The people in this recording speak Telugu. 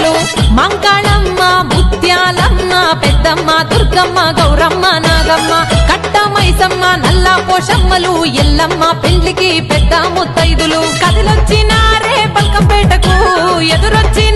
బొమ్మలు మంకాళమ్మ ముత్యాలమ్మ పెద్దమ్మ దుర్గమ్మ గౌరమ్మ నాగమ్మ కట్ట మైసమ్మ నల్లా పోషమ్మలు ఎల్లమ్మ పెండ్లికి పెద్ద ముత్తైదులు కదిలొచ్చినారే బల్కంపేటకు ఎదురొచ్చి